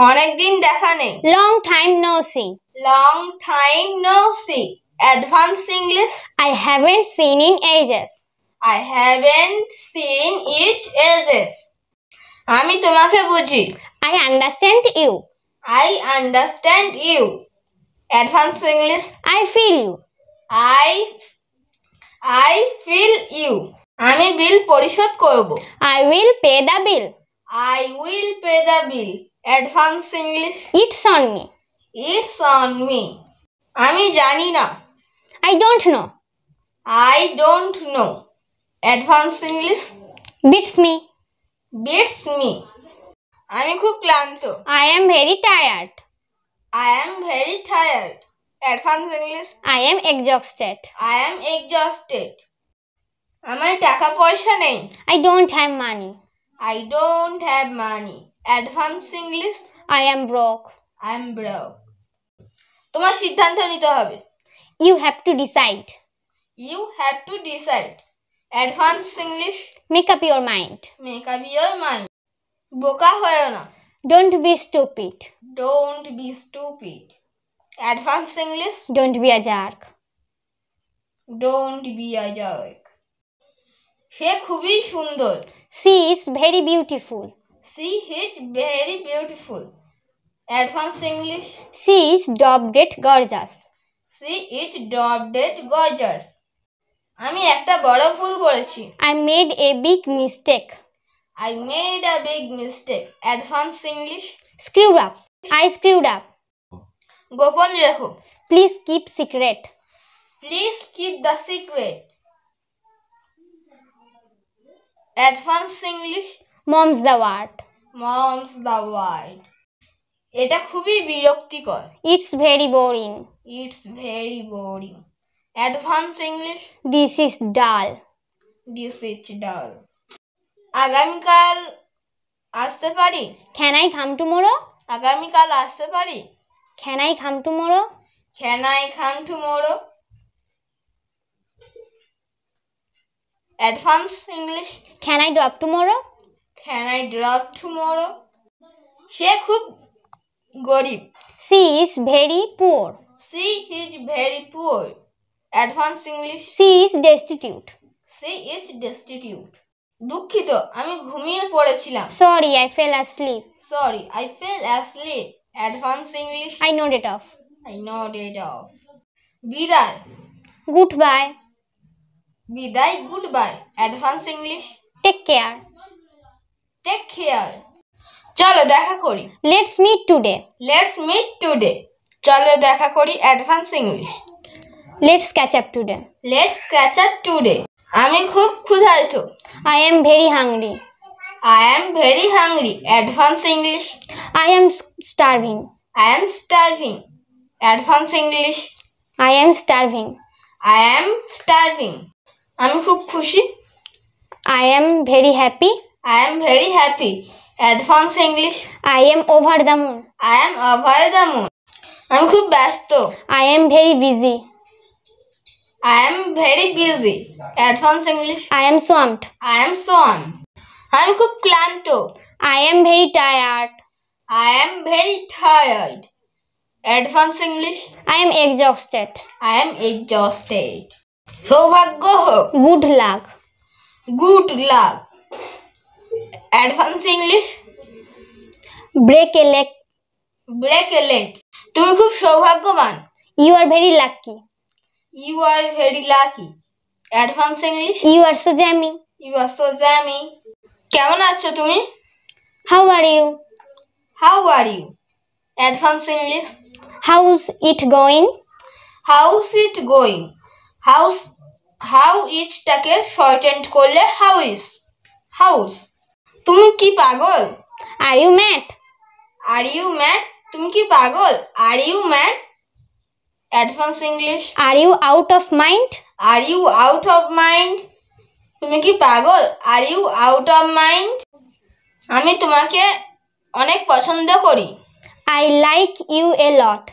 অনেকদিন দেখা নেই। Long time no see. Long time no see. Advanced English. I haven't seen in ages. I haven't seen each ages. আমি তোমাকে বুঝি। I understand you. I understand you. Advanced English. I feel you. I feel you. আমি বিল পরিশোধ করব। I will pay the bill. I will pay the bill. Advanced English. It's on me. It's on me. আমি জানি না। I don't know. I don't know. Advanced English. Beats me. Beats me. আমি খুব ক্লান্ত। I am very tired. I am very tired. Advanced English. I am exhausted. I am exhausted. আমার টাকা পয়সা নেই। I don't have money. I don't have money. Advanced English. I am broke. I am broke. তোমার সিদ্ধান্ত নিতে হবে। You have to decide. You have to decide. Advanced English. Make up your mind. Make up your mind. বোকা হয়ো না। Don't be stupid. Don't be stupid. Advanced English. Don't be a jerk. Don't be a jerk. সে খুবই সুন্দর। She is very beautiful. She is very beautiful. Advanced English. She is doublet gorgeous. She is doublet gorgeous. আমি একটা বড় ভুল করেছি। I made a big mistake. I made a big mistake. Advanced English. Screwed up. I screwed up. গোপন রেখো। Please keep secret. Please keep the secret. Advanced English. Mom's the word. Mom's the word. এটা খুবই বিরক্তিকর। It's very boring. It's very boring. Advanced English. This is dull. This is dull. আগামীকাল আসতে পারি? Can I come tomorrow? আগামীকাল আসতে পারি? Can I come tomorrow? Can I come tomorrow? Advanced English. Can I drop tomorrow? Can I drop tomorrow? সে খুব গরিব। She is very poor. She is very poor. Advanced English. She is destitute. She is destitute. দুঃখিত, আমি ঘুমিয়ে পড়েছিলাম। Sorry, I fell asleep. Sorry, I fell asleep. Advanced English. I nodded off. I nodded off. বিদায়। Goodbye. বিদায়, goodbye. Advanced English. Take care. Take care. চলো দেখা করি। Let's meet today. Let's meet today. চলো দেখা করি। Advanced English. Let's catch up today. Let's catch up today. আমি খুব ক্ষুধার্ত। I am very hungry. I am very hungry. Advanced English. I am starving. I am starving. Advanced English. I am starving. I am starving. আমি খুব খুশি। I am very happy. I am very happy. Advanced English. I am over the moon. I am over the moon. আমি খুব ব্যস্ত। I am very busy. I am very busy. Advanced English. I am swamped. I am swamped. আমি খুব ক্লান্ত। I am very tired. I am very tired. Advanced English. I am exhausted. I am exhausted. সৌভাগ্য হোক। Good luck. Good luck. Advanced English. Break a leg. Break a leg. তুমি খুব সৌভাগ্যবান। You are very lucky. You are very lucky. Advanced English. You are so jammy. You are so jammy. কেমন আছো তুমি? How are you? How are you? Advanced English. How's it going? How's it going? How ইজটাকে শর্টেন্ড করলে how is. House. তুমি কি পাগল? Are you mad? Are you mad? তুমি কি পাগল? Are you mad? Advanced English. Are you out of mind? Are you out of mind? তুমি কি পাগল? Are you out of mind? আমি তোমাকে অনেক পছন্দ করি। I like you a lot.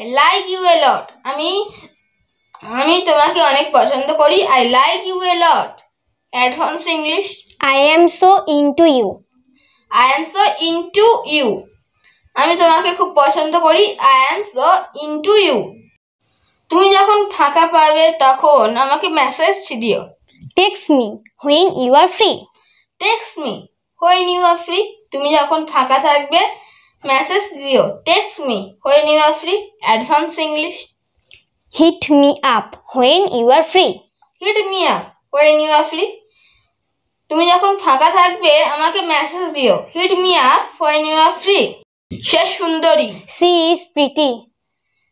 I like you a lot. আমি তোমাকে অনেক পছন্দ করি। I like you a lot. Advanced English. I am so into you. I am so into you. আমি তোমাকে খুব পছন্দ করি। I am so into you. তুমি যখন ফাঁকা পাবে তখন আমাকে মেসেজ দিও। Text me when you are free. Text me when you are free. তুমি যখন ফাঁকা থাকবে মেসেজ দিও। Text me when you are free. Advance English. Hit me up when you are free. Hit me up when you are free. তুমি যখন ফাঁকা থাকবে আমাকে মেসেজ দিও। Hit me up when you are free. সে সুন্দরী। She is pretty.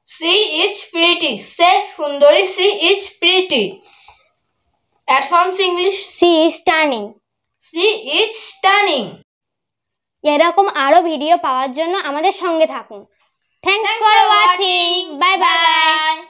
She is pretty. সে সুন্দরী। She is pretty. Advance English. She is stunning. C is stunning. এরকম আরো ভিডিও পাওয়ার জন্য আমাদের সঙ্গে থাকুন। Thanks for watching. Bye by.